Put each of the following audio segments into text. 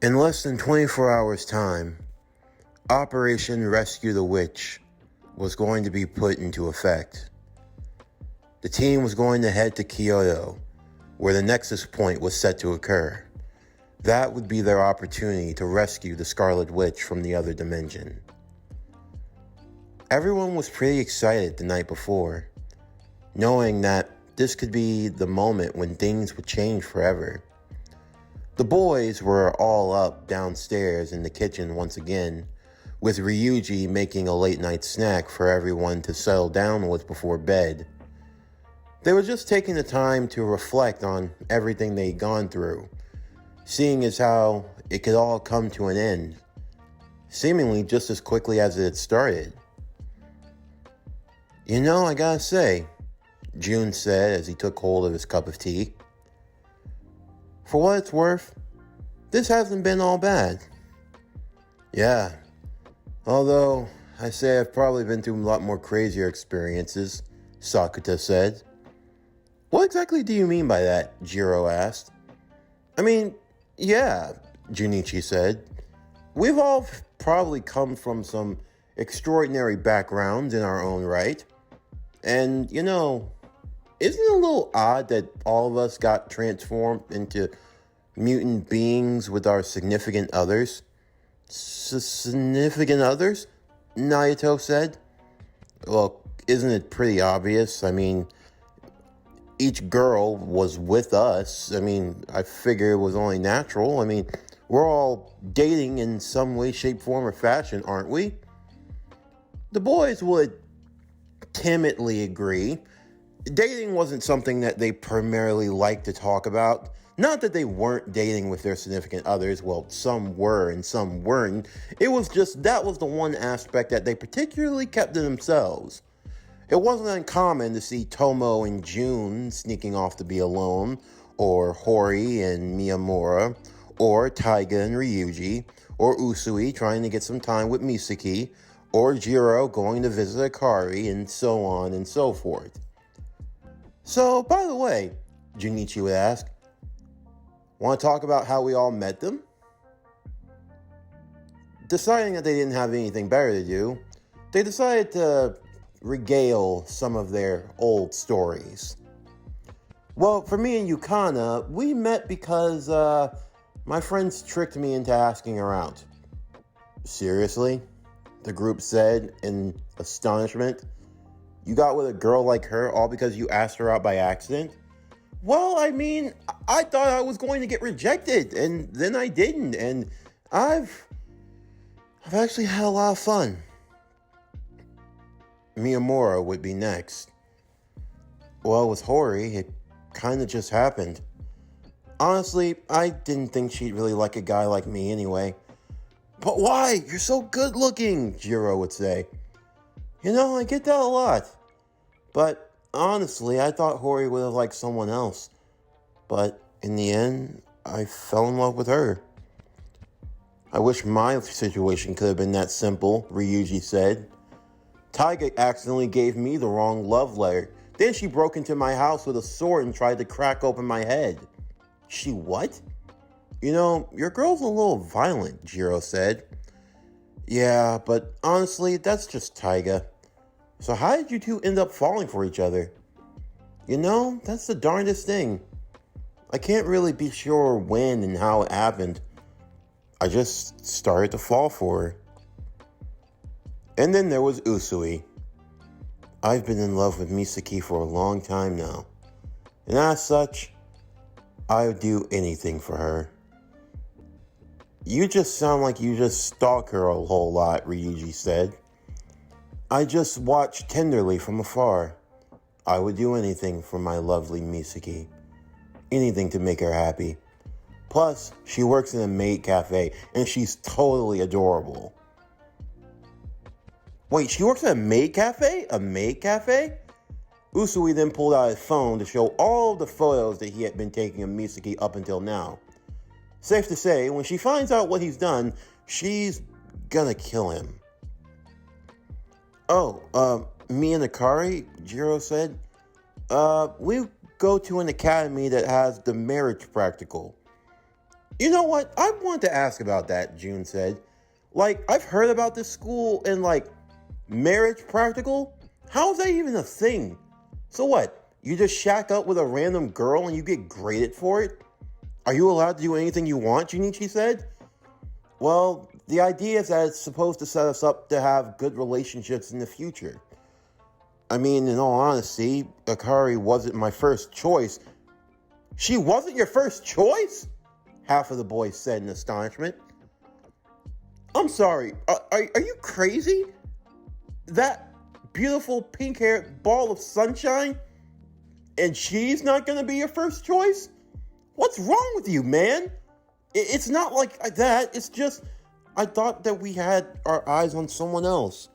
In less than 24 hours' time, Operation Rescue the Witch was going to be put into effect. The team was going to head to Kyoto, where the Nexus Point was set to occur. That would be their opportunity to rescue the Scarlet Witch from the other dimension. Everyone was pretty excited the night before, knowing that this could be the moment when things would change forever. The boys were all up downstairs in the kitchen once again, with Ryuji making a late night snack for everyone to settle down with before bed. They were just taking the time to reflect on everything they'd gone through, seeing as how it could all come to an end, seemingly just as quickly as it had started. You know, I gotta say, June said as he took hold of his cup of tea, for what it's worth, this hasn't been all bad. Yeah, although I say I've probably been through a lot more crazier experiences, Sakuta said. What exactly do you mean by that? Jiro asked. I mean, yeah, Junichi said. We've all probably come from some extraordinary backgrounds in our own right. And, you know, isn't it a little odd that all of us got transformed into mutant beings with our significant others? Significant others? Naoto said. Well, isn't it pretty obvious? I mean, each girl was with us. I mean, I figure it was only natural. I mean, we're all dating in some way, shape, form, or fashion, aren't we? The boys would timidly agree. Dating wasn't something that they primarily liked to talk about. Not that they weren't dating with their significant others. Well, some were and some weren't. It was just that was the one aspect that they particularly kept to themselves. It wasn't uncommon to see Tomo and June sneaking off to be alone, or Hori and Miyamura, or Taiga and Ryuji, or Usui trying to get some time with Misaki, or Jiro going to visit Akari, and so on and so forth. So, by the way, Junichi would ask, want to talk about how we all met them? Deciding that they didn't have anything better to do, they decided to regale some of their old stories. Well, for me and Yukana, we met because my friends tricked me into asking her out. Seriously? The group said in astonishment. You got with a girl like her all because you asked her out by accident? Well, I mean, I thought I was going to get rejected, and then I didn't, and I've actually had a lot of fun. Miyamura would be next. Well, with Hori, it kind of just happened. Honestly, I didn't think she'd really like a guy like me anyway. But why? You're so good looking, Jiro would say. You know, I get that a lot. But honestly, I thought Hori would have liked someone else. But in the end, I fell in love with her. I wish my situation could have been that simple, Ryuji said. Taiga accidentally gave me the wrong love letter. Then she broke into my house with a sword and tried to crack open my head. She what? You know, your girl's a little violent, Jiro said. Yeah, but honestly, that's just Taiga. So how did you two end up falling for each other? You know, that's the darndest thing. I can't really be sure when and how it happened. I just started to fall for her. And then there was Usui. I've been in love with Misaki for a long time now. And as such, I would do anything for her. You just sound like you just stalk her a whole lot, Ryuji said. I just watch tenderly from afar. I would do anything for my lovely Misaki. Anything to make her happy. Plus, she works in a maid cafe, and she's totally adorable. Wait, she works at a maid cafe? A maid cafe? Usui then pulled out his phone to show all of the photos that he had been taking of Misaki up until now. Safe to say, when she finds out what he's done, she's gonna kill him. Oh, me and Akari, Jiro said. We go to an academy that has the marriage practical. You know what? I want to ask about that, June said. Like, I've heard about this school and, like, marriage practical. How is that even a thing? So what? You just shack up with a random girl and you get graded for it? Are you allowed to do anything you want, Junichi said? Well, the idea is that it's supposed to set us up to have good relationships in the future. I mean, in all honesty, Akari wasn't my first choice. She wasn't your first choice? Half of the boys said in astonishment. I'm sorry, are you crazy? That beautiful pink-haired ball of sunshine? And she's not gonna be your first choice? What's wrong with you, man? It's not like that, it's just, I thought that we had our eyes on someone else.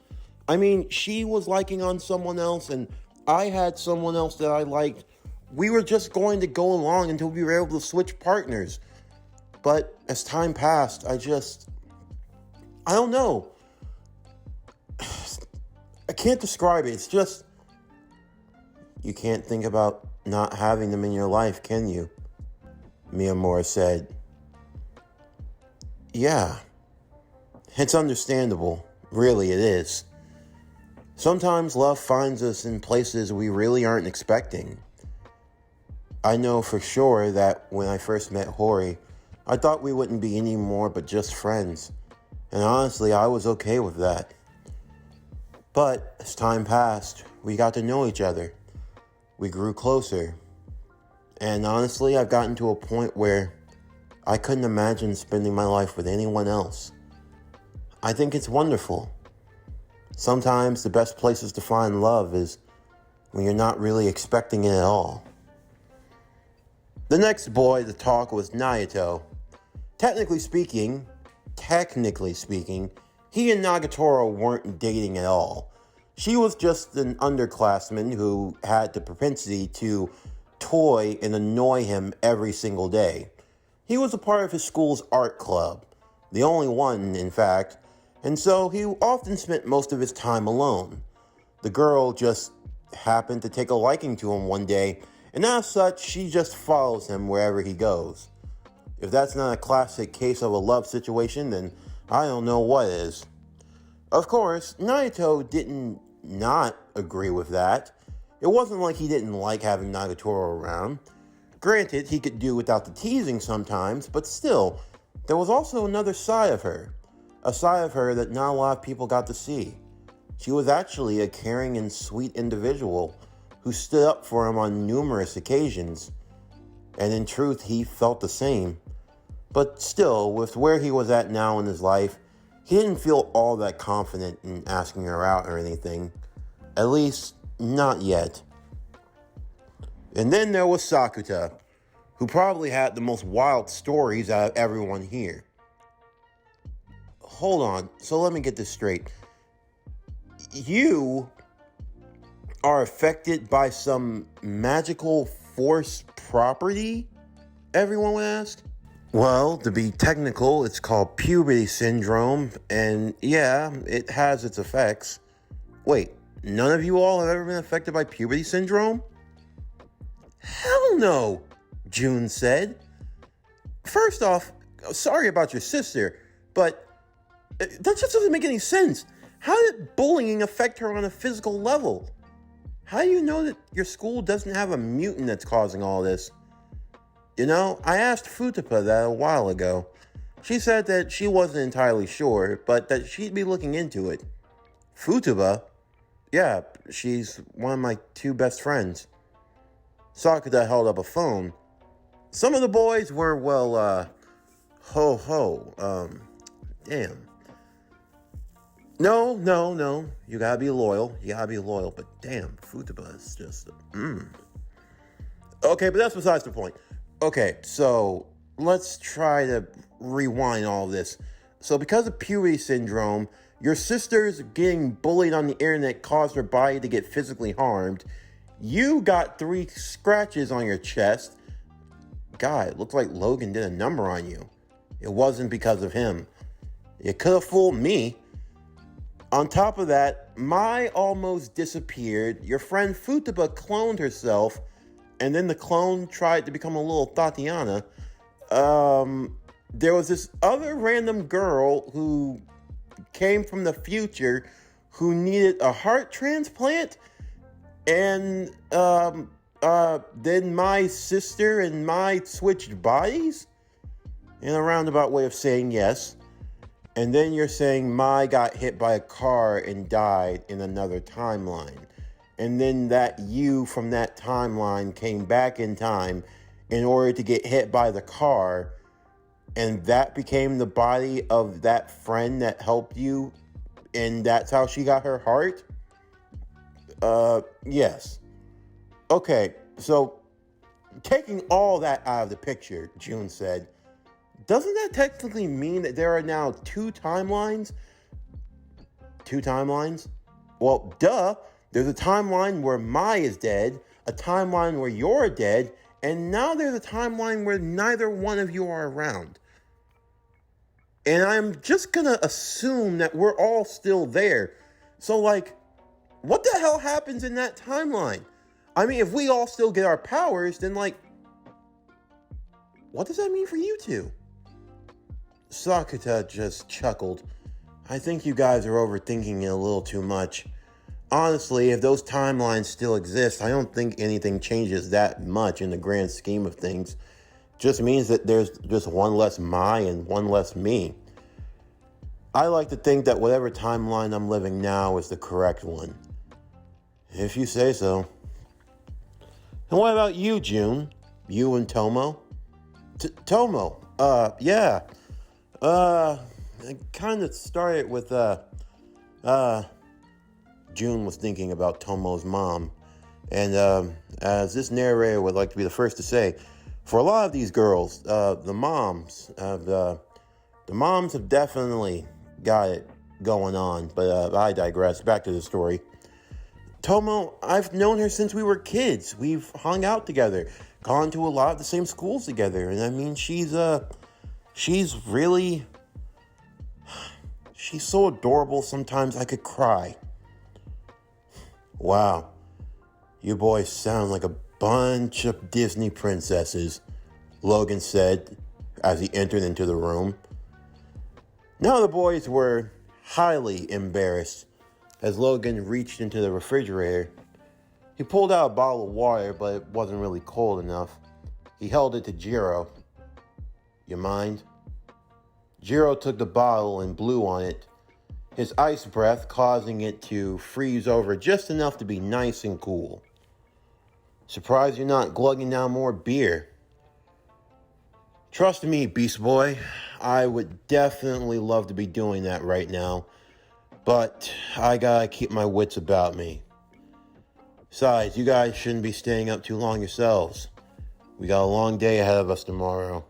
I mean, she was liking on someone else, and I had someone else that I liked. We were just going to go along until we were able to switch partners. But as time passed, I don't know. I can't describe it. It's just, you can't think about not having them in your life, can you? Miyamura said. Yeah, it's understandable. Really, it is. Sometimes love finds us in places we really aren't expecting. I know for sure that when I first met Hori, I thought we wouldn't be any more but just friends. And honestly, I was okay with that. But as time passed, we got to know each other. We grew closer. And honestly, I've gotten to a point where I couldn't imagine spending my life with anyone else. I think it's wonderful. Sometimes the best places to find love is when you're not really expecting it at all. The next boy to talk was Naoto. Technically speaking, he and Nagatoro weren't dating at all. She was just an underclassman who had the propensity to toy and annoy him every single day. He was a part of his school's art club, the only one, in fact, and so he often spent most of his time alone. The girl just happened to take a liking to him one day, and as such, she just follows him wherever he goes. If that's not a classic case of a love situation, then I don't know what is. Of course, Naoto didn't not agree with that. It wasn't like he didn't like having Nagatoro around. Granted, he could do without the teasing sometimes, but still, there was also another side of her. A side of her that not a lot of people got to see. She was actually a caring and sweet individual who stood up for him on numerous occasions. And in truth, he felt the same. But still, with where he was at now in his life, he didn't feel all that confident in asking her out or anything. At least, not yet. And then there was Sakuta, who probably had the most wild stories out of everyone here. Hold on, so let me get this straight. You are affected by some magical force property? Everyone would ask. Well, to be technical, it's called puberty syndrome, and yeah, it has its effects. Wait, none of you all have ever been affected by puberty syndrome? Hell no, June said. First off, sorry about your sister, but that just doesn't make any sense. How did bullying affect her on a physical level? How do you know that your school doesn't have a mutant that's causing all this? You know, I asked Futaba that a while ago. She said that she wasn't entirely sure, but that she'd be looking into it. Futaba? Yeah, she's one of my two best friends. Sakuta held up a phone. Some of the boys were, well, damn. No. You gotta be loyal. But damn, Futaba is just, Okay, but that's besides the point. Okay, so let's try to rewind all this. So because of puberty syndrome, your sister's getting bullied on the internet caused her body to get physically harmed. You got 3 scratches on your chest. God, it looked like Logan did a number on you. It wasn't because of him. It could have fooled me. On top of that, Mai almost disappeared. Your friend Futaba cloned herself, and then the clone tried to become a little Tatiana. there was this other random girl who came from the future who needed a heart transplant, and then my sister and I switched bodies? In a roundabout way of saying yes. And then you're saying Mai got hit by a car and died in another timeline. And then that you from that timeline came back in time in order to get hit by the car. And that became the body of that friend that helped you. And that's how she got her heart? Yes. Okay, so taking all that out of the picture, June said, doesn't that technically mean that there are now two timelines? Two timelines? Well, duh. There's a timeline where Mai is dead, a timeline where you're dead, and now there's a timeline where neither one of you are around. And I'm just gonna assume that we're all still there. So, like, what the hell happens in that timeline? I mean, if we all still get our powers, then, like, what does that mean for you two? Sakuta just chuckled. I think you guys are overthinking it a little too much. Honestly, if those timelines still exist, I don't think anything changes that much in the grand scheme of things. Just means that there's just one less Mai and one less me. I like to think that whatever timeline I'm living now is the correct one. If you say so. And what about you, June? You and Tomo? Tomo? Yeah. It kind of started with, June was thinking about Tomo's mom. And, as this narrator would like to be the first to say, for a lot of these girls, the moms have definitely got it going on. But, I digress. Back to the story. Tomo, I've known her since we were kids. We've hung out together, gone to a lot of the same schools together. And I mean, she's so adorable, sometimes I could cry. Wow, you boys sound like a bunch of Disney princesses, Logan said as he entered into the room. Now the boys were highly embarrassed as Logan reached into the refrigerator. He pulled out a bottle of water, but it wasn't really cold enough. He held it to Jiro. You mind? Jiro took the bottle and blew on it, his ice breath causing it to freeze over just enough to be nice and cool. Surprised you're not glugging down more beer. Trust me, Beast Boy, I would definitely love to be doing that right now, but I gotta keep my wits about me. Besides, you guys shouldn't be staying up too long yourselves. We got a long day ahead of us tomorrow.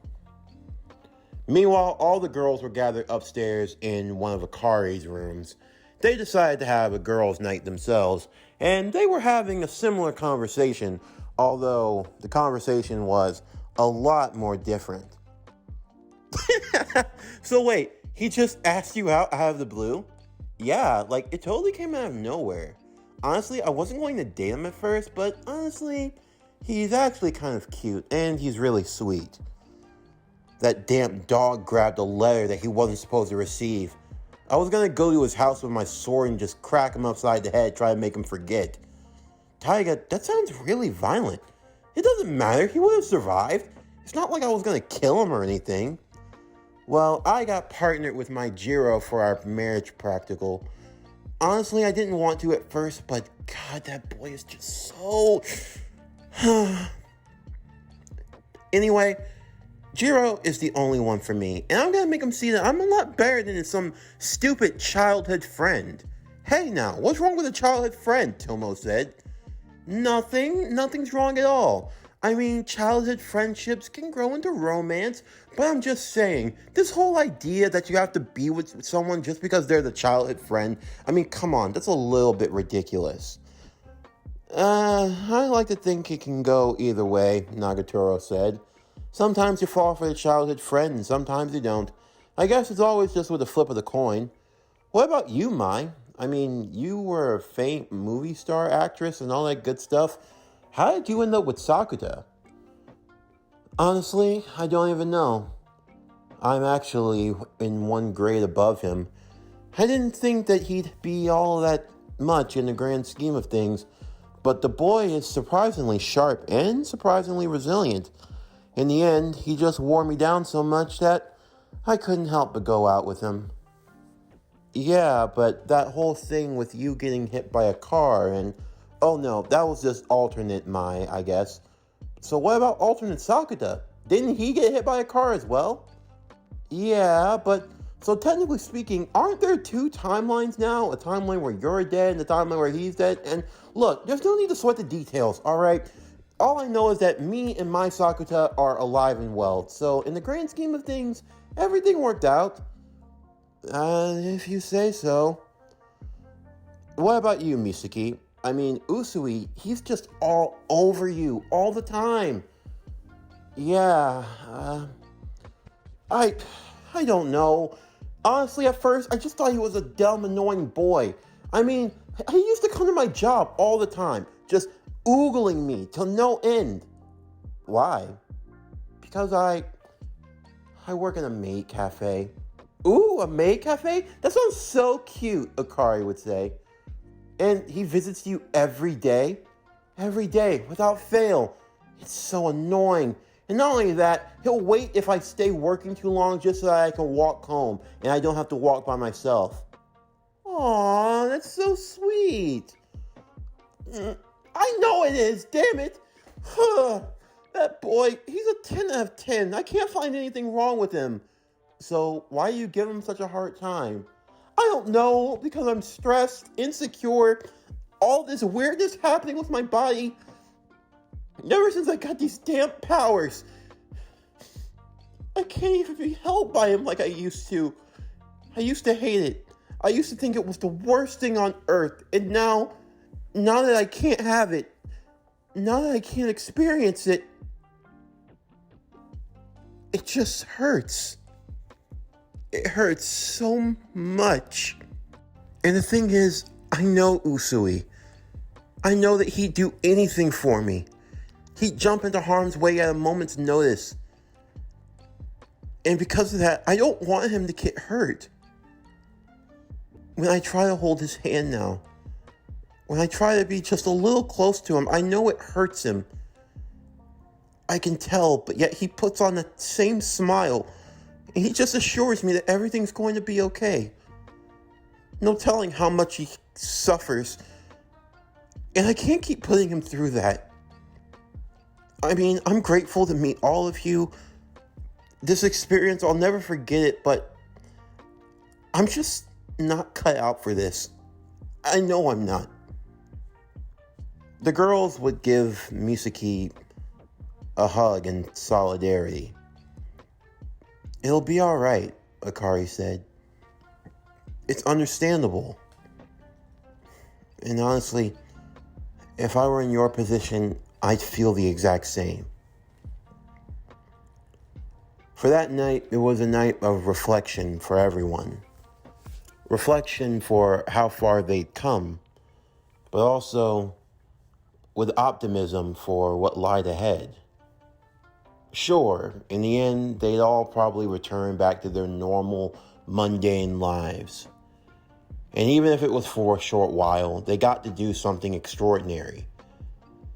Meanwhile, all the girls were gathered upstairs in one of Akari's rooms. They decided to have a girls' night themselves, and they were having a similar conversation, although the conversation was a lot more different. So wait, he just asked you out of the blue? Yeah, like, it totally came out of nowhere. Honestly, I wasn't going to date him at first, but honestly, he's actually kind of cute, and he's really sweet. That damn dog grabbed a letter that he wasn't supposed to receive. I was gonna go to his house with my sword and just crack him upside the head, try to make him forget. Taiga, that sounds really violent. It doesn't matter, he would have survived. It's not like I was gonna kill him or anything. Well, I got partnered with my Jiro for our marriage practical. Honestly, I didn't want to at first, but God, that boy is just so... Anyway, Jiro is the only one for me, and I'm gonna make him see that I'm a lot better than some stupid childhood friend. Hey now, what's wrong with a childhood friend? Tomo said. Nothing's wrong at all. I mean, childhood friendships can grow into romance, but I'm just saying, this whole idea that you have to be with someone just because they're the childhood friend, I mean, come on, that's a little bit ridiculous. I like to think it can go either way, Nagatoro said. Sometimes you fall for the childhood friend, and sometimes you don't. I guess it's always just with a flip of the coin. What about you, Mai? I mean, you were a famed movie star actress and all that good stuff. How did you end up with Sakuta? Honestly, I don't even know. I'm actually in one grade above him. I didn't think that he'd be all that much in the grand scheme of things, but the boy is surprisingly sharp and surprisingly resilient. In the end, he just wore me down so much that I couldn't help but go out with him. Yeah, but that whole thing with you getting hit by a car and... Oh no, that was just alternate Mai, I guess. So what about alternate Sakuta? Didn't he get hit by a car as well? Yeah, but... So technically speaking, aren't there two timelines now? A timeline where you're dead and a timeline where he's dead? And look, there's no need to sweat the details, alright? All I know is that me and my Sakuta are alive and well. So in the grand scheme of things, everything worked out. If you say so. What about you, Misaki? I mean, Usui, he's just all over you all the time. Yeah, I don't know. Honestly, at first, I just thought he was a dumb, annoying boy. I mean, he used to come to my job all the time, just oogling me till no end. Why? Because I work in a maid cafe. Ooh, a maid cafe? That sounds so cute, Akari would say. And he visits you every day? Every day, without fail. It's so annoying. And not only that, he'll wait if I stay working too long just so that I can walk home and I don't have to walk by myself. Aww, that's so sweet. I know it is, damn it. That boy, he's a 10 out of 10. I can't find anything wrong with him. So why do you give him such a hard time? I don't know, because I'm stressed, insecure, all this weirdness happening with my body. Ever since I got these damn powers, I can't even be held by him like I used to. I used to hate it. I used to think it was the worst thing on earth. And now that I can't have it, now that I can't experience it, it just hurts. It hurts so much. And the thing is, I know Usui. I know that he'd do anything for me. He'd jump into harm's way at a moment's notice. And because of that, I don't want him to get hurt. When I try to hold his hand now, when I try to be just a little close to him, I know it hurts him. I can tell, but yet he puts on the same smile. And he just assures me that everything's going to be okay. No telling how much he suffers. And I can't keep putting him through that. I mean, I'm grateful to meet all of you. This experience, I'll never forget it, but I'm just not cut out for this. I know I'm not. The girls would give Misaki a hug in solidarity. It'll be alright, Akari said. It's understandable. And honestly, if I were in your position, I'd feel the exact same. For that night, it was a night of reflection for everyone. Reflection for how far they'd come, but also with optimism for what lied ahead. Sure, in the end, they'd all probably return back to their normal, mundane lives. And even if it was for a short while, they got to do something extraordinary.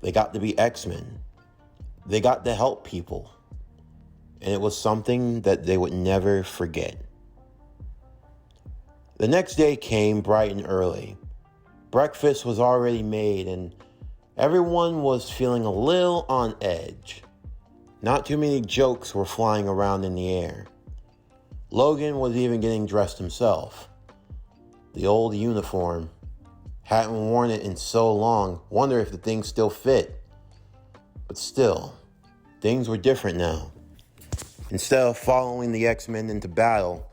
They got to be X-Men. They got to help people. And it was something that they would never forget. The next day came bright and early. Breakfast was already made and everyone was feeling a little on edge. Not too many jokes were flying around in the air. Logan was even getting dressed himself. The old uniform. Hadn't worn it in so long. Wonder if the thing still fit. But still, things were different now. Instead of following the X-Men into battle,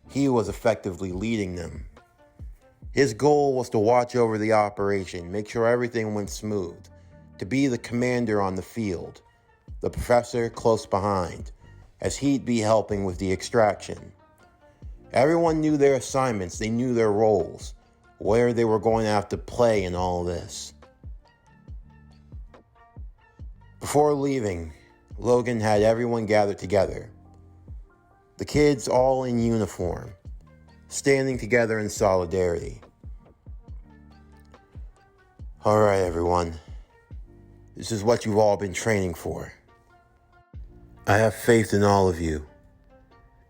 he was effectively leading them. His goal was to watch over the operation, make sure everything went smooth, to be the commander on the field, the professor close behind, as he'd be helping with the extraction. Everyone knew their assignments, they knew their roles, where they were going to have to play in all this. Before leaving, Logan had everyone gathered together. The kids all in uniform, standing together in solidarity. All right, everyone. This is what you've all been training for. I have faith in all of you.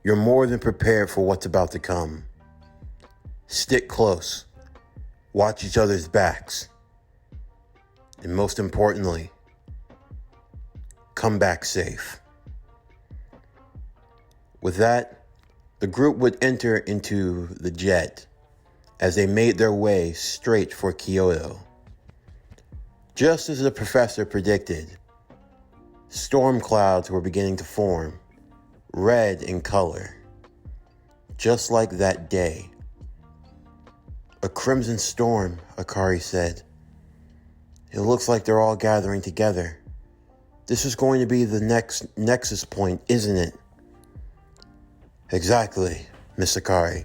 You're more than prepared for what's about to come. Stick close. Watch each other's backs. And most importantly, come back safe. With that, the group would enter into the jet as they made their way straight for Kyoto. Just as the professor predicted, storm clouds were beginning to form, red in color, just like that day. A crimson storm, Akari said. It looks like they're all gathering together. This is going to be the next nexus point, isn't it? Exactly, Miss Akari,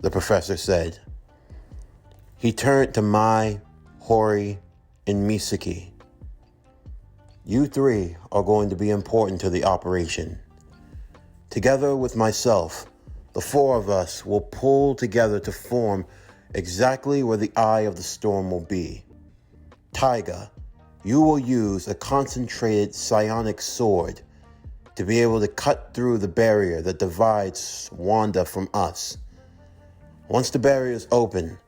the professor said. He turned to Mai, Hori, and Misaki. You three are going to be important to the operation. Together with myself, the four of us will pull together to form exactly where the eye of the storm will be. Taiga, you will use a concentrated psionic sword to be able to cut through the barrier that divides Wanda from us. Once the barrier is open,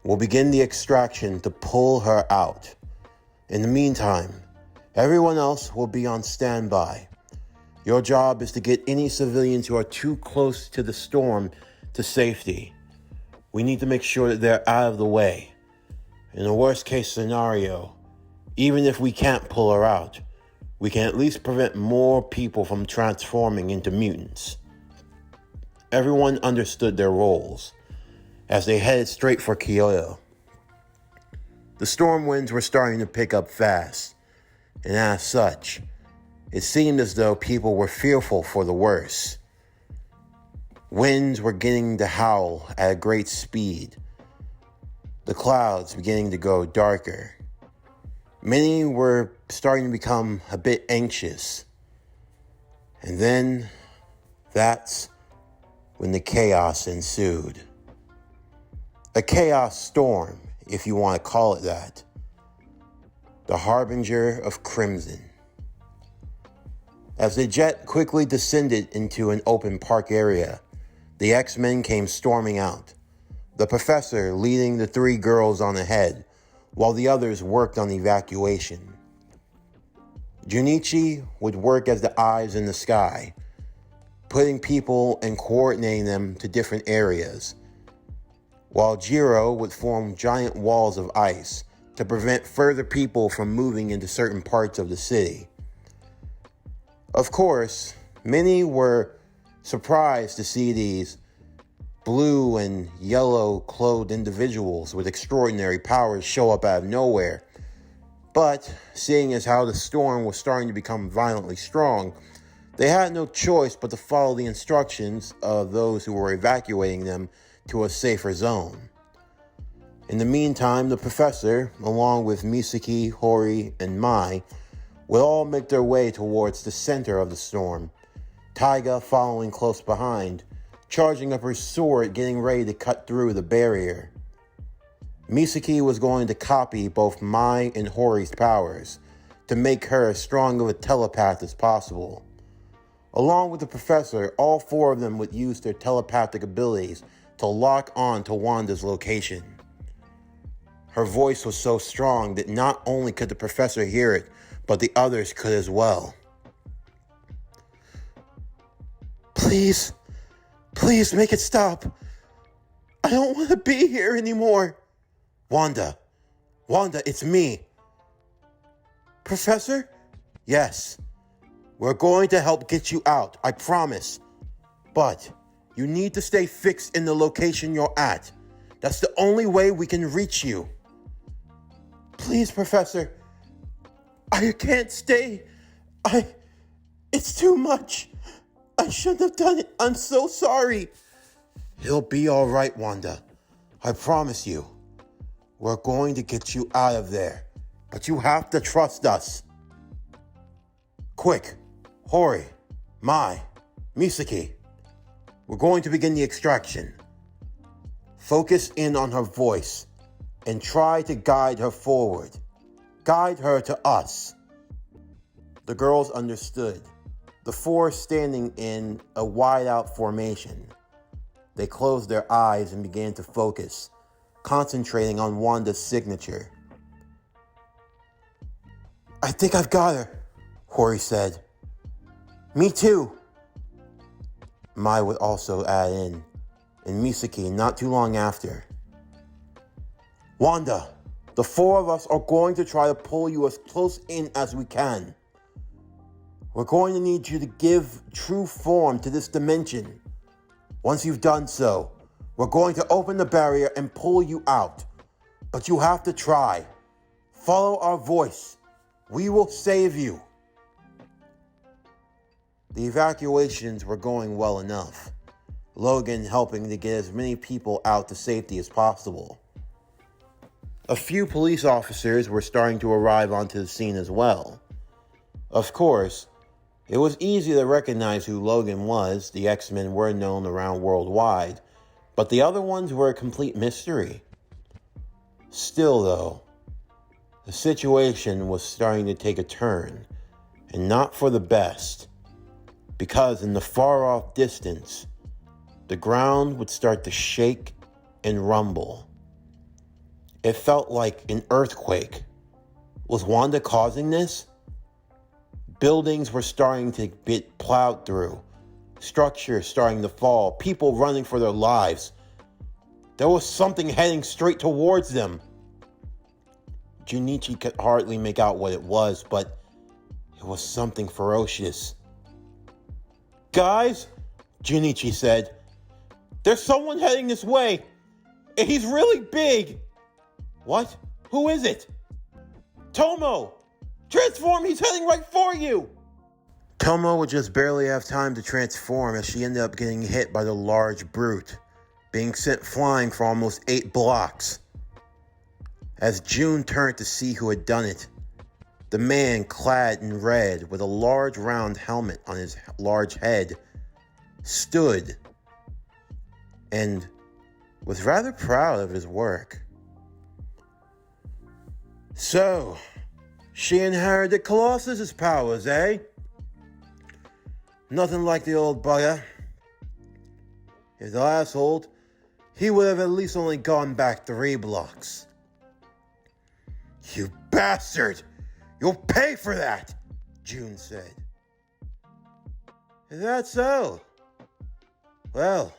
we'll begin the extraction to pull her out. In the meantime, everyone else will be on standby. Your job is to get any civilians who are too close to the storm to safety. We need to make sure that they're out of the way. In the worst case scenario, even if we can't pull her out, we can at least prevent more people from transforming into mutants. Everyone understood their roles as they headed straight for Kyoto. The storm winds were starting to pick up fast, and as such, it seemed as though people were fearful for the worst. Winds were beginning to howl at a great speed, the clouds beginning to go darker. Many were starting to become a bit anxious. And then, that's when the chaos ensued. A chaos storm, if you want to call it that. The harbinger of crimson. As the jet quickly descended into an open park area, the X-Men came storming out, the professor leading the three girls on ahead, while the others worked on evacuation. Junichi would work as the eyes in the sky, putting people and coordinating them to different areas, while Jiro would form giant walls of ice to prevent further people from moving into certain parts of the city. Of course, many were surprised to see these blue and yellow clothed individuals with extraordinary powers show up out of nowhere. But seeing as how the storm was starting to become violently strong, they had no choice but to follow the instructions of those who were evacuating them to a safer zone. In the meantime, the professor, along with Misaki, Hori, and Mai, would all make their way towards the center of the storm, Taiga following close behind, charging up her sword, getting ready to cut through the barrier. Misaki was going to copy both Mai and Hori's powers to make her as strong of a telepath as possible. Along with the professor, all four of them would use their telepathic abilities to lock on to Wanda's location. Her voice was so strong that not only could the professor hear it, but the others could as well. Please make it stop. I don't want to be here anymore. Wanda, it's me. Professor? Yes. We're going to help get you out, I promise. But you need to stay fixed in the location you're at. That's the only way we can reach you. Please, Professor. I can't stay. It's too much. I shouldn't have done it. I'm so sorry. He'll be all right, Wanda. I promise you. We're going to get you out of there. But you have to trust us. Quick, Hori, Mai, Misaki. We're going to begin the extraction. Focus in on her voice and try to guide her forward. Guide her to us. The girls understood, the four standing in a wide-out formation. They closed their eyes and began to focus, concentrating on Wanda's signature. I think I've got her, Hori said. Me too. Mai would also add in, and Misaki not too long after. Wanda, the four of us are going to try to pull you as close in as we can. We're going to need you to give true form to this dimension. Once you've done so, we're going to open the barrier and pull you out. But you have to try. Follow our voice. We will save you. The evacuations were going well enough, Logan helping to get as many people out to safety as possible. A few police officers were starting to arrive onto the scene as well. Of course, it was easy to recognize who Logan was. The X-Men were known around worldwide, but the other ones were a complete mystery. Still, though, the situation was starting to take a turn, and not for the best, because in the far-off distance, the ground would start to shake and rumble. It felt like an earthquake. Was Wanda causing this? Buildings were starting to get plowed through, structures starting to fall, people running for their lives. There was something heading straight towards them. Junichi could hardly make out what it was, but it was something ferocious. Guys, Junichi said, there's someone heading this way, and he's really big. What? Who is it? Tomo! Transform, he's heading right for you! Tomo would just barely have time to transform as she ended up getting hit by the large brute, being sent flying for almost 8 blocks. As June turned to see who had done it, the man clad in red with a large round helmet on his large head stood and was rather proud of his work. So, she inherited Colossus's powers, eh? Nothing like the old bugger. If the last hold, he would have at least only gone back 3 blocks. You bastard! You'll pay for that, June said. Is that so? Well,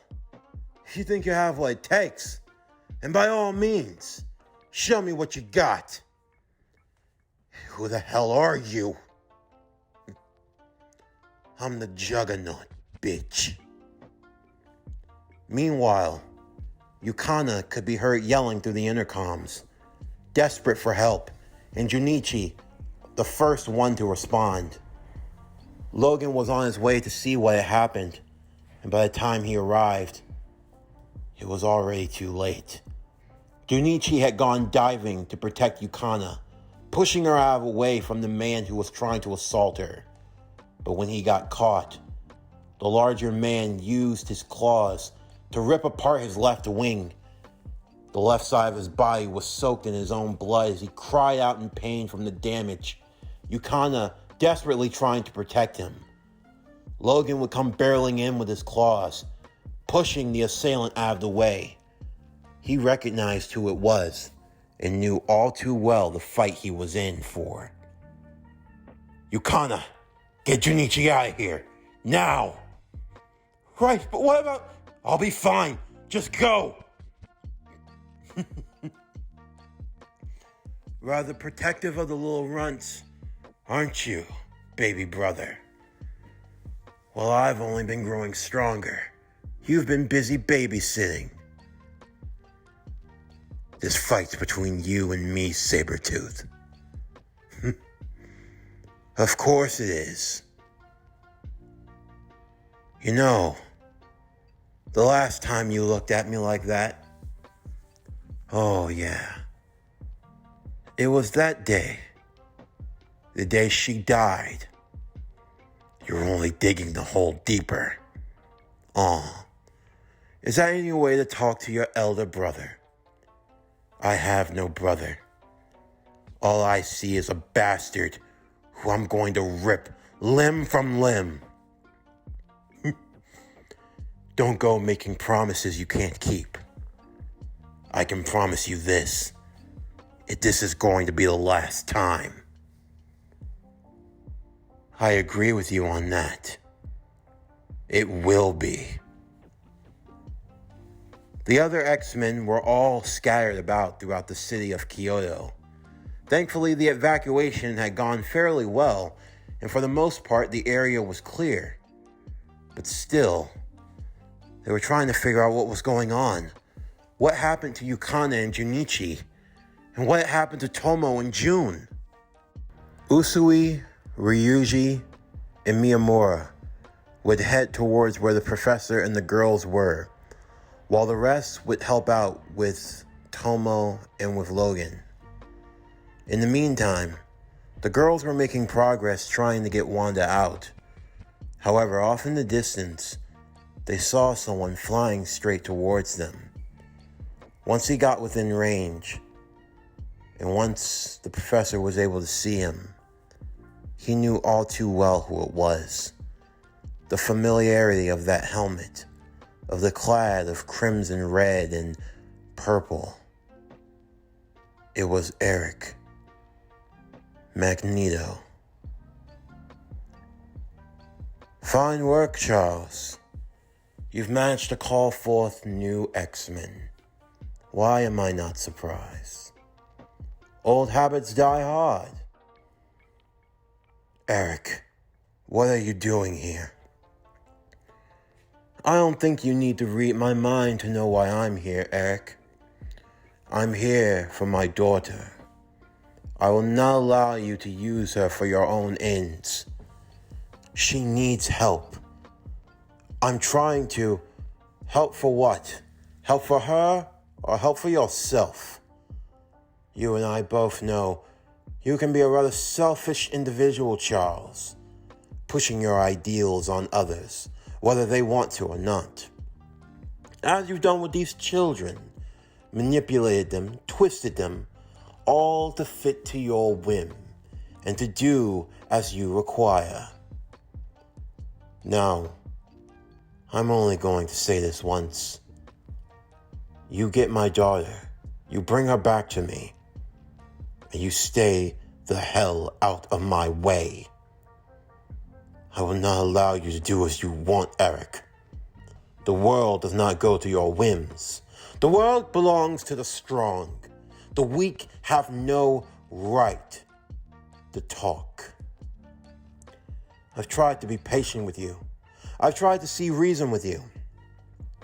if you think you have what it takes, and by all means, show me what you got. Who the hell are you? I'm the Juggernaut, bitch. Meanwhile, Yukana could be heard yelling through the intercoms, desperate for help, and Junichi, the first one to respond. Logan was on his way to see what had happened, and by the time he arrived, it was already too late. Junichi had gone diving to protect Yukana, pushing her out of the way from the man who was trying to assault her. But when he got caught, the larger man used his claws to rip apart his left wing. The left side of his body was soaked in his own blood as he cried out in pain from the damage, Yukana desperately trying to protect him. Logan would come barreling in with his claws, pushing the assailant out of the way. He recognized who it was and knew all too well the fight he was in for. Yukana, get Junichi out of here, now! Right, but what about... I'll be fine, just go! Rather protective of the little runts, aren't you, baby brother? Well, I've only been growing stronger. You've been busy babysitting. This fight's between you and me, Sabretooth. Of course it is. You know, the last time you looked at me like that, oh yeah, it was that day. The day she died. You were only digging the hole deeper. Aw, Is that any way to talk to your elder brother? I have no brother. All I see is a bastard who I'm going to rip limb from limb. Don't go making promises you can't keep. I can promise you this. This is going to be the last time. I agree with you on that. It will be. The other X-Men were all scattered about throughout the city of Kyoto. Thankfully, the evacuation had gone fairly well, and for the most part, the area was clear. But still, they were trying to figure out what was going on. What happened to Yukana and Junichi? And what happened to Tomo and June? Usui, Ryuji, and Miyamura would head towards where the professor and the girls were, while the rest would help out with Tomo and with Logan. In the meantime, the girls were making progress trying to get Wanda out. However, off in the distance, they saw someone flying straight towards them. Once he got within range, and once the professor was able to see him, he knew all too well who it was. The familiarity of that helmet, of the clad of crimson, red, and purple. It was Eric. Magneto. Fine work, Charles. You've managed to call forth new X-Men. Why am I not surprised? Old habits die hard. Eric, what are you doing here? I don't think you need to read my mind to know why I'm here, Eric. I'm here for my daughter. I will not allow you to use her for your own ends. She needs help. I'm trying to help for what? Help for her or help for yourself? You and I both know you can be a rather selfish individual, Charles, pushing your ideals on others, whether they want to or not. As you've done with these children, manipulated them, twisted them, all to fit to your whim and to do as you require. Now, I'm only going to say this once. You get my daughter, you bring her back to me, and you stay the hell out of my way. I will not allow you to do as you want, Eric. The world does not go to your whims. The world belongs to the strong. The weak have no right to talk. I've tried to be patient with you. I've tried to see reason with you.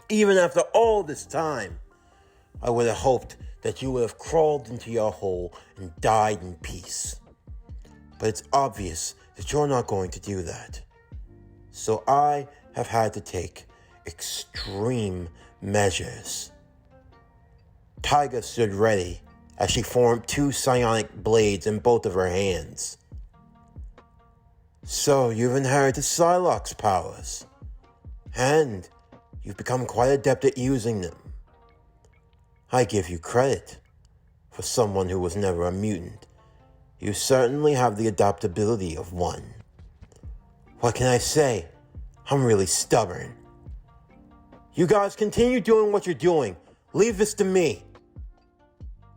Even after all this time, I would have hoped that you would have crawled into your hole and died in peace. But it's obvious that you're not going to do that. So I have had to take extreme measures. Taiga stood ready as she formed 2 psionic blades in both of her hands. So you've inherited Psylocke's powers, and you've become quite adept at using them. I give you credit. For someone who was never a mutant, you certainly have the adaptability of one. What can I say? I'm really stubborn. You guys continue doing what you're doing. Leave this to me.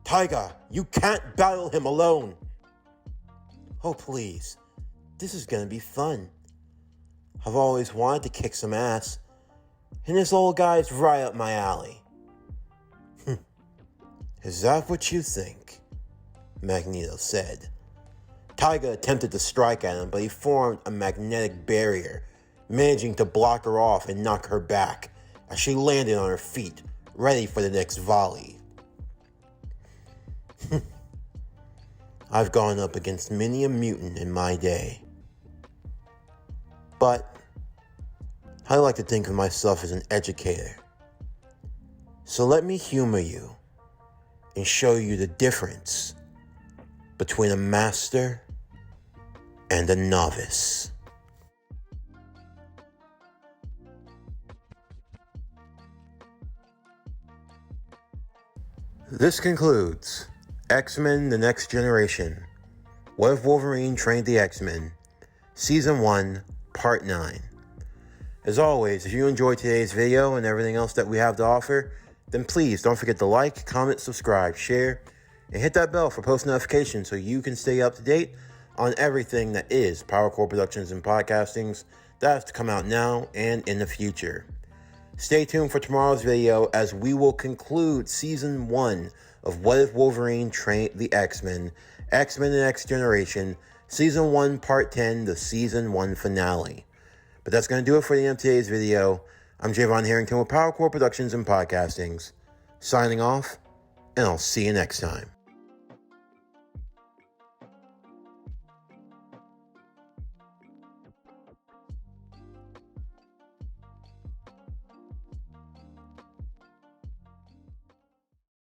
Taiga, you can't battle him alone. Oh, please. This is gonna be fun. I've always wanted to kick some ass, and this old guy's right up my alley. Is that what you think? Magneto said. Taiga attempted to strike at him, but he formed a magnetic barrier, managing to block her off and knock her back as she landed on her feet, ready for the next volley. I've gone up against many a mutant in my day. But I like to think of myself as an educator. So let me humor you and show you the difference between a master and a novice. This concludes X-Men The Next Generation. What if Wolverine Trained the X-Men? Season 1, Part 9. As always, if you enjoyed today's video and everything else that we have to offer, then please don't forget to like, comment, subscribe, share, and hit that bell for post notifications so you can stay up to date on everything that is PowerCore Productions and Podcastings that has to come out now and in the future. Stay tuned for tomorrow's video as we will conclude Season 1 of What If Wolverine Trained the X-Men, X-Men The Next Generation, Season 1, Part 10, the Season 1 finale. But that's going to do it for the end of today's video. I'm Javon Harrington with PowerCore Productions and Podcastings, signing off, and I'll see you next time.